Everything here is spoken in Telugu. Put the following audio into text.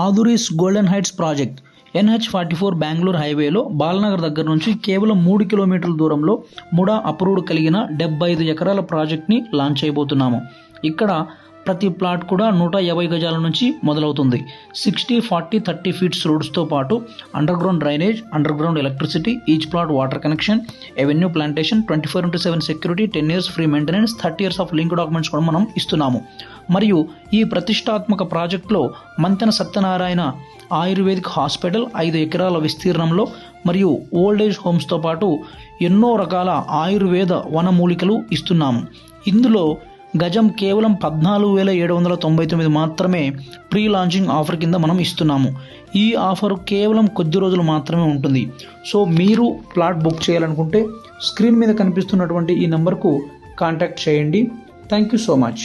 ఆదురీస్ Golden Heights project NH44 Bengaluru హైవేలో బాలనగర్ దగ్గర నుంచి కేవలం 3 కిలోమీటర్ల దూరంలో ముడా అప్రూవ్డ్ కలిగిన 75 ఎకరాల ప్రాజెక్ట్ని లాంచ్ చేయబోతున్నాము. ఇక్కడ ప్రతి ప్లాట్ కూడా 150 గజాల నుంచి మొదలవుతుంది. 60, 40, 30 ఫీట్స్ రోడ్స్తో పాటు under ground drainage, under ground electricity, each plot water connection, avenue plantation, 24/7 security, 10 years free maintenance, 30 years of link documents కూడా మనం ఇస్తున్నాము. మరియు ఈ ప్రతిష్టాత్మక ప్రాజెక్టులో మంతెన సత్యనారాయణ ఆయుర్వేదిక్ హాస్పిటల్ 5 ఎకరాల విస్తీర్ణంలో మరియు ఓల్డేజ్ హోమ్స్తో పాటు ఎన్నో రకాల ఆయుర్వేద వనమూలికలు ఇస్తున్నాము. ఇందులో గజం కేవలం 14,799 మాత్రమే ప్రీ లాంచింగ్ ఆఫర్ కింద మనం ఇస్తున్నాము. ఈ ఆఫర్ కేవలం కొద్ది రోజులు మాత్రమే ఉంటుంది. సో మీరు ప్లాట్ బుక్ చేయాలనుకుంటే స్క్రీన్ మీద కనిపిస్తున్నటువంటి ఈ నెంబర్కు కాంటాక్ట్ చేయండి. Thank you so much.